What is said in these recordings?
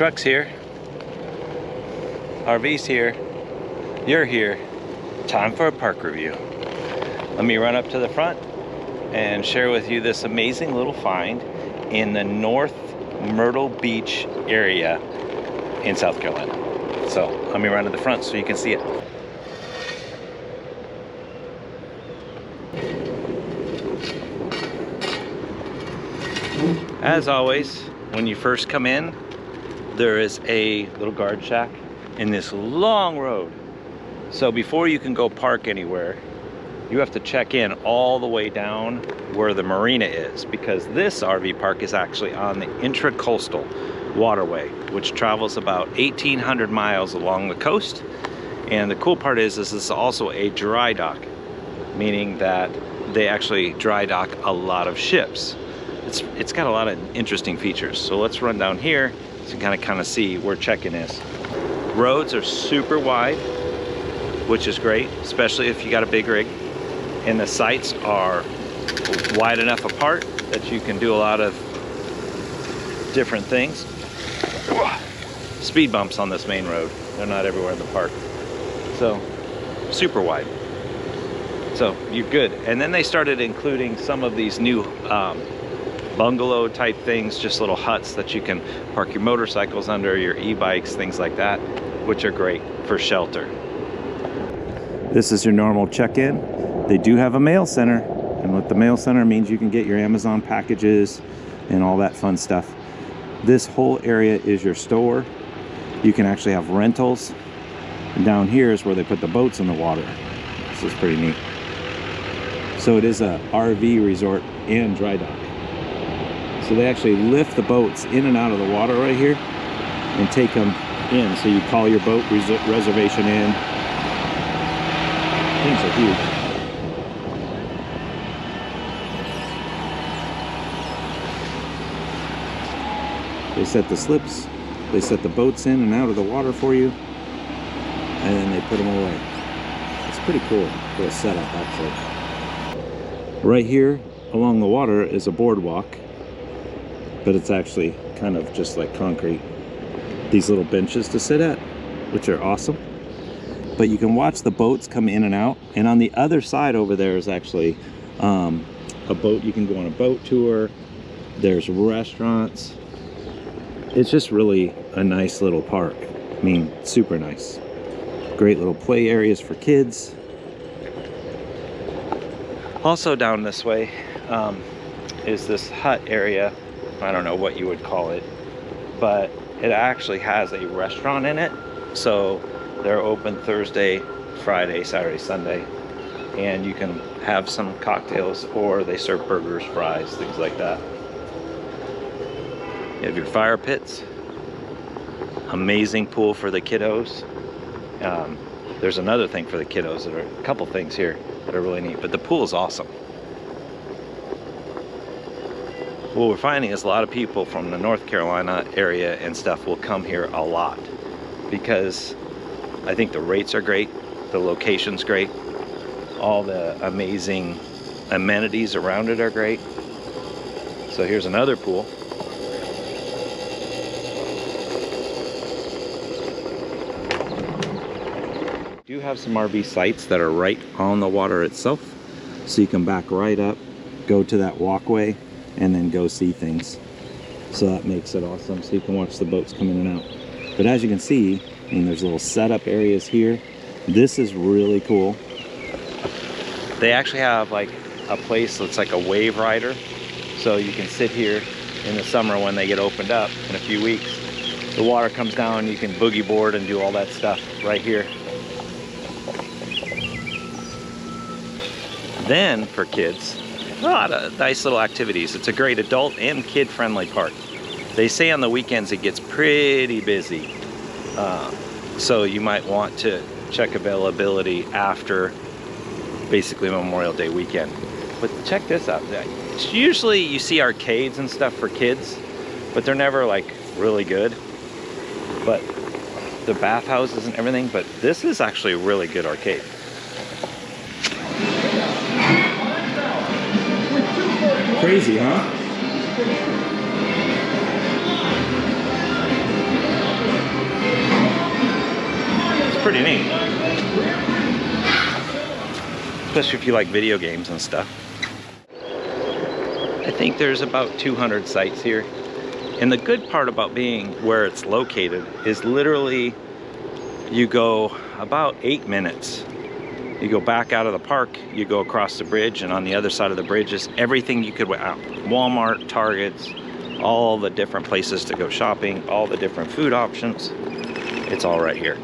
Truck's here. RV's here. You're here. Time for a park review. Let me run up to the front and share with you this amazing little find in the North Myrtle Beach area in South Carolina. So let me run to the front so you can see it. As always, when you first come in, there is a little guard shack in this long road. So before you can go park anywhere, you have to check in all the way down where the marina is, because this RV park is actually on the intracoastal waterway, which travels about 1,800 miles along the coast. And the cool part is this is also a dry dock, meaning that they actually dry dock a lot of ships. It's got a lot of interesting features. So let's run down here so you can kind of see where check-in is. Roads are super wide, which is great, especially if you got a big rig. And the sites are wide enough apart that you can do a lot of different things. Speed bumps on this main road. They're not everywhere in the park. So, super wide. So, you're good. And then they started including some of these new bungalow type things, just little huts that you can park your motorcycles under, your e-bikes, things like that, which are great for shelter. This is your normal check-in. They do have a mail center, and what the mail center means, you can get your Amazon packages and all that fun stuff. This whole area is your store. You can actually have rentals. And down here is where they put the boats in the water. This is pretty neat. So it is a RV resort and dry dock. So they actually lift the boats in and out of the water right here and take them in. So you call your boat reservation in. Things are huge. They set the slips, they set the boats in and out of the water for you, and then they put them away. It's pretty cool little setup, actually. Right here along the water is a boardwalk, but it's actually kind of just like concrete. These little benches to sit at, which are awesome. But you can watch the boats come in and out, and on the other side over there is actually a boat. You can go on a boat tour. There's restaurants. It's just really a nice little park. I mean, super nice. Great little play areas for kids. Also down this way is this hut area. I don't know what you would call it, but it actually has a restaurant in it. So they're open Thursday, Friday, Saturday, Sunday, and you can have some cocktails, or they serve burgers, fries, things like that. You have your fire pits. Amazing pool for the kiddos. There's another thing for the kiddos. There are a couple things here that are really neat, but the pool is awesome. What we're finding is a lot of people from the North Carolina area and stuff will come here a lot, because I think the rates are great, the location's great, all the amazing amenities around it are great. So here's another pool. We do have some RV sites that are right on the water itself, so you can back right up, go to that walkway, and then go see things. So that makes it awesome, so you can watch the boats come in and out. But as you can see, I mean, there's little setup areas here. This is really cool. They actually have like a place that's like a wave rider, so you can sit here in the summer when they get opened up in a few weeks. The water comes down, you can boogie board and do all that stuff right here. Then for kids, a lot of nice little activities. It's a great adult and kid-friendly park. They say on the weekends it gets pretty busy, so you might want to check availability after basically Memorial Day weekend. But check this out. Usually you see arcades and stuff for kids, but they're never like really good. But the bathhouses and everything, but this is actually a really good arcade. Crazy, huh? pretty neat. Especially if you like video games and stuff. I think there's about 200 sites here. And the good part about being where it's located is literally you go about 8 minutes. You go back out of the park, you go across the bridge, and on the other side of the bridge is everything you could out. Walmart, Targets, all the different places to go shopping, all the different food options. It's all right here.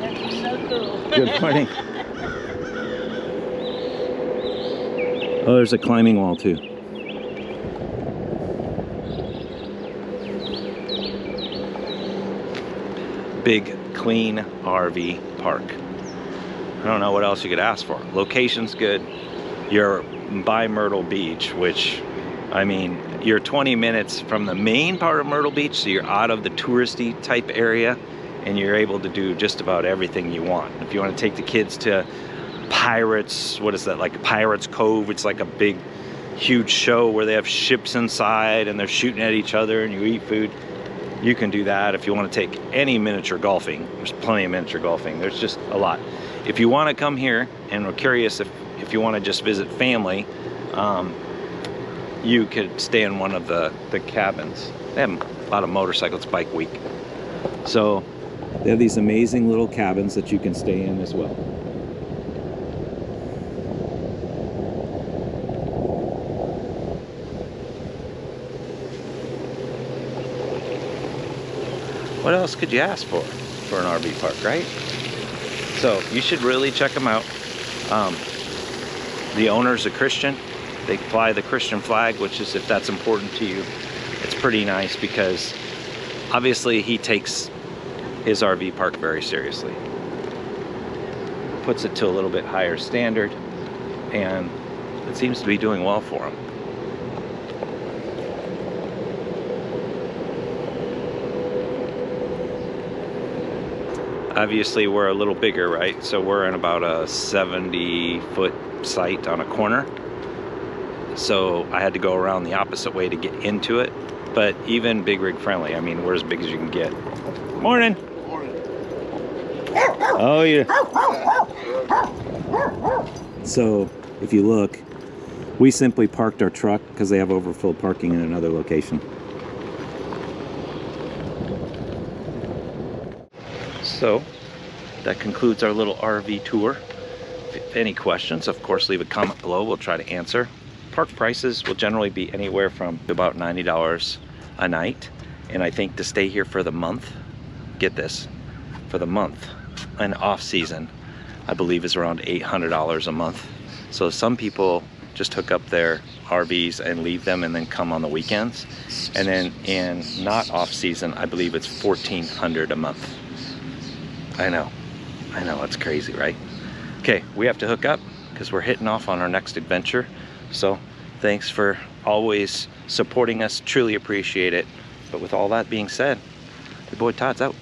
That's so cool. Good morning. Oh, there's a climbing wall too. Big, clean RV park. I don't know what else you could ask for. Location's good. You're by Myrtle Beach, which, I mean, you're 20 minutes from the main part of Myrtle Beach, so you're out of the touristy type area, and you're able to do just about everything you want. If you want to take the kids to Pirates, what is that, like Pirates Cove? It's like a big, huge show where they have ships inside and they're shooting at each other and you eat food. You can do that. If you want to take any miniature golfing, there's plenty of miniature golfing. There's just a lot. If you want to come here and we're curious if you want to just visit family, you could stay in one of the cabins. They have a lot of motorcycles, bike week. So they have these amazing little cabins that you can stay in as well. What else could you ask for an RV park, right? So you should really check them out. The owner's a Christian. They fly the Christian flag, which is, if that's important to you, it's pretty nice because obviously he takes his RV park very seriously. Puts it to a little bit higher standard, and it seems to be doing well for him. Obviously we're a little bigger, right? So we're in about a 70-foot site on a corner. So I had to go around the opposite way to get into it. But even big rig friendly. I mean, we're as big as you can get. Morning. Morning. Oh yeah. So if you look, we simply parked our truck because they have overfilled parking in another location. So that concludes our little RV tour. If any questions, of course, leave a comment below. We'll try to answer. Park prices will generally be anywhere from about $90 a night. And I think to stay here for the month, get this, for the month, and off season, I believe is around $800 a month. So some people just hook up their RVs and leave them and then come on the weekends. And then in not off season, I believe it's $1,400 a month. I know, it's crazy, right? Okay, we have to hook up because we're hitting off on our next adventure. So thanks for always supporting us, truly appreciate it. But with all that being said, your boy Todd's out.